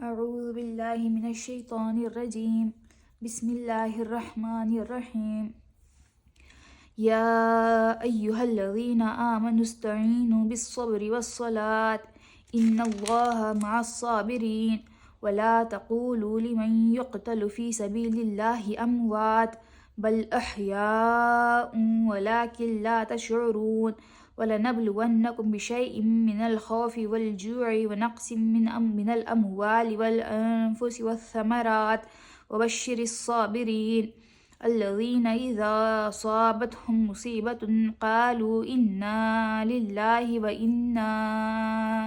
اعوذ باللہ من الشیطان الرجیم بسم اللہ الرحمن الرحیم یا ایہا الذین آمنوا استعینوا بالصبر والصلاة ان اللہ مع الصابرین ولا تقولوا لمن يقتل في سبیل اللہ اموات بل احیاء ولكن لا تشعرون وَلَنَبْلُوَنَّكُمْ بِشَيْءٍ مِّنَ الْخَوْفِ وَالْجُوعِ وَنَقْصٍ مِّنَ الْأَمْوَالِ وَالْأَنفُسِ وَالثَّمَرَاتِ وَبَشِّرِ الصَّابِرِينَ الَّذِينَ إِذَا أَصَابَتْهُم مُّصِيبَةٌ قَالُوا إِنَّا لِلَّهِ وَإِنَّا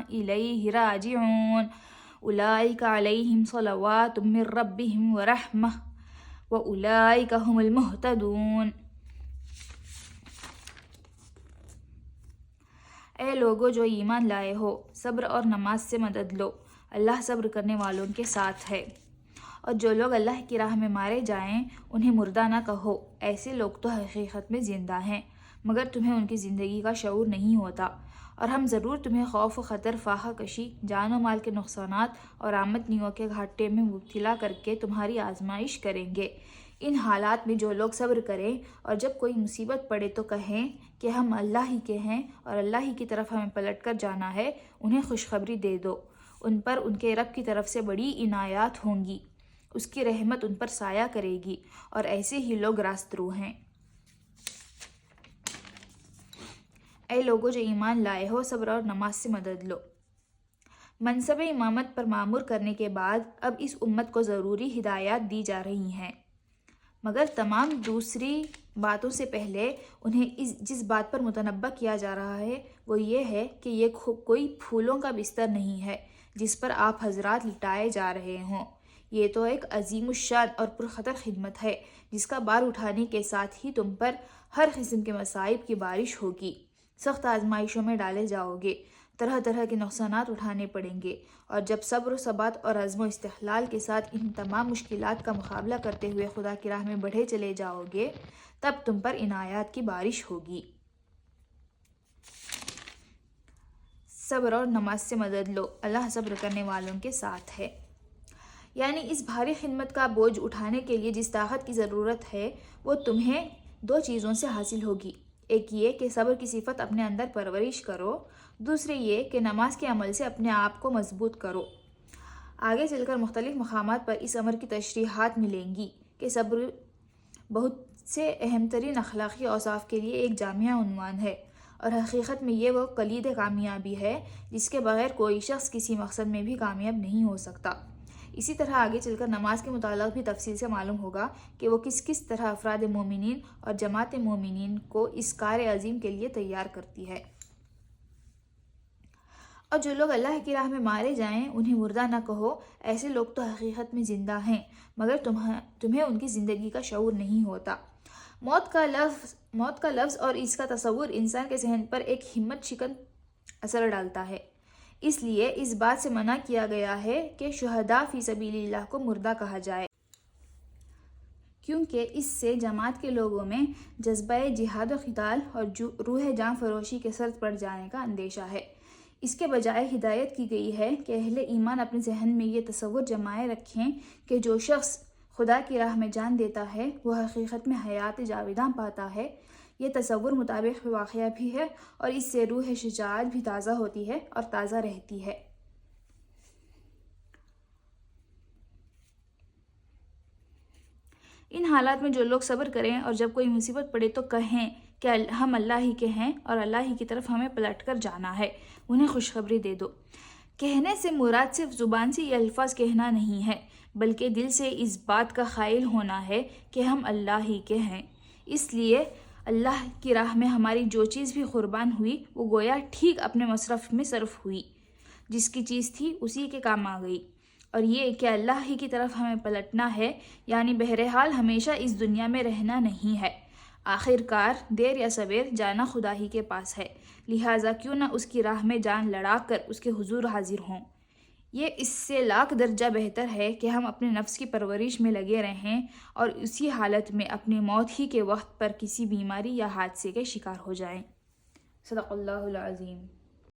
إِلَيْهِ رَاجِعُونَ أُولَٰئِكَ عَلَيْهِمْ صَلَوَاتٌ مِّن رَّبِّهِمْ وَرَحْمَةٌ وَأُولَٰئِكَ هُمُ الْمُهْتَدُونَ۔ اے لوگو جو ایمان لائے ہو، صبر اور نماز سے مدد لو، اللہ صبر کرنے والوں کے ساتھ ہے۔ اور جو لوگ اللہ کی راہ میں مارے جائیں انہیں مردہ نہ کہو، ایسے لوگ تو حقیقت میں زندہ ہیں مگر تمہیں ان کی زندگی کا شعور نہیں ہوتا۔ اور ہم ضرور تمہیں خوف و خطر، فاقہ کشی، جان و مال کے نقصانات اور آمدنیوں کے گھاٹے میں مبتلا کر کے تمہاری آزمائش کریں گے۔ ان حالات میں جو لوگ صبر کریں اور جب کوئی مصیبت پڑے تو کہیں کہ ہم اللہ ہی کے ہیں اور اللہ ہی کی طرف ہمیں پلٹ کر جانا ہے، انہیں خوشخبری دے دو، ان پر ان کے رب کی طرف سے بڑی عنایات ہوں گی، اس کی رحمت ان پر سایہ کرے گی، اور ایسے ہی لوگ راست رو ہیں۔ اے لوگو جو ایمان لائے ہو، صبر اور نماز سے مدد لو۔ منصب امامت پر معمور کرنے کے بعد اب اس امت کو ضروری ہدایات دی جا رہی ہیں، مگر تمام دوسری باتوں سے پہلے انہیں جس بات پر متنبہ کیا جا رہا ہے وہ یہ ہے کہ یہ کوئی پھولوں کا بستر نہیں ہے جس پر آپ حضرات لٹائے جا رہے ہوں، یہ تو ایک عظیم الشان اور پرخطر خدمت ہے جس کا بار اٹھانے کے ساتھ ہی تم پر ہر قسم کے مصائب کی بارش ہوگی، سخت آزمائشوں میں ڈالے جاؤ گے، طرح طرح کے نقصانات اٹھانے پڑیں گے، اور جب صبر و ثبات اور عزم و استحلال کے ساتھ ان تمام مشکلات کا مقابلہ کرتے ہوئے خدا کی راہ میں بڑھے چلے جاؤ گے تب تم پر عنایات کی بارش ہوگی۔ صبر اور نماز سے مدد لو، اللہ صبر کرنے والوں کے ساتھ ہے۔ یعنی اس بھاری خدمت کا بوجھ اٹھانے کے لیے جس طاقت کی ضرورت ہے وہ تمہیں دو چیزوں سے حاصل ہوگی، ایک یہ کہ صبر کی صفت اپنے اندر پرورش کرو، دوسرے یہ کہ نماز کے عمل سے اپنے آپ کو مضبوط کرو۔ آگے چل کر مختلف مقامات پر اس امر کی تشریحات ملیں گی کہ صبر بہت سے اہم ترین اخلاقی اوصاف کے لیے ایک جامع عنوان ہے، اور حقیقت میں یہ وہ کلید کامیابی ہے جس کے بغیر کوئی شخص کسی مقصد میں بھی کامیاب نہیں ہو سکتا۔ اسی طرح آگے چل کر نماز کے متعلق بھی تفصیل سے معلوم ہوگا کہ وہ کس طرح افراد مومنین اور جماعت مومنین کو اس کار عظیم کے لیے تیار کرتی ہے۔ اور جو لوگ اللہ کی راہ میں مارے جائیں انہیں مردہ نہ کہو، ایسے لوگ تو حقیقت میں زندہ ہیں مگر تمہیں ان کی زندگی کا شعور نہیں ہوتا۔ موت کا لفظ اور اس کا تصور انسان کے ذہن پر ایک ہمت شکن اثر ڈالتا ہے، اس لیے اس بات سے منع کیا گیا ہے کہ شہداء فی سبیل اللہ کو مردہ کہا جائے، کیونکہ اس سے جماعت کے لوگوں میں جذبہ جہاد و قتال اور روح جاں فروشی کے سرد پڑ جانے کا اندیشہ ہے۔ اس کے بجائے ہدایت کی گئی ہے کہ اہل ایمان اپنے ذہن میں یہ تصور جمائے رکھیں کہ جو شخص خدا کی راہ میں جان دیتا ہے وہ حقیقت میں حیات جاویداں پاتا ہے۔ یہ تصور مطابق واقعہ بھی ہے اور اس سے روح شجاعت بھی تازہ ہوتی ہے اور تازہ رہتی ہے۔ ان حالات میں جو لوگ صبر کریں اور جب کوئی مصیبت پڑے تو کہیں کہ ہم اللہ ہی کے ہیں اور اللہ ہی کی طرف ہمیں پلٹ کر جانا ہے، انہیں خوشخبری دے دو۔ کہنے سے مراد صرف زبان سے یہ الفاظ کہنا نہیں ہے بلکہ دل سے اس بات کا قائل ہونا ہے کہ ہم اللہ ہی کے ہیں، اس لیے اللہ کی راہ میں ہماری جو چیز بھی قربان ہوئی وہ گویا ٹھیک اپنے مصرف میں صرف ہوئی، جس کی چیز تھی اسی کے کام آ گئی، اور یہ کہ اللہ ہی کی طرف ہمیں پلٹنا ہے، یعنی بہرحال ہمیشہ اس دنیا میں رہنا نہیں ہے، آخر کار دیر یا سویر جانا خدا ہی کے پاس ہے، لہٰذا کیوں نہ اس کی راہ میں جان لڑا کر اس کے حضور حاضر ہوں۔ یہ اس سے لاکھ درجہ بہتر ہے کہ ہم اپنے نفس کی پرورش میں لگے رہیں اور اسی حالت میں اپنی موت ہی کے وقت پر کسی بیماری یا حادثے کے شکار ہو جائیں۔ صدق اللہ العظیم۔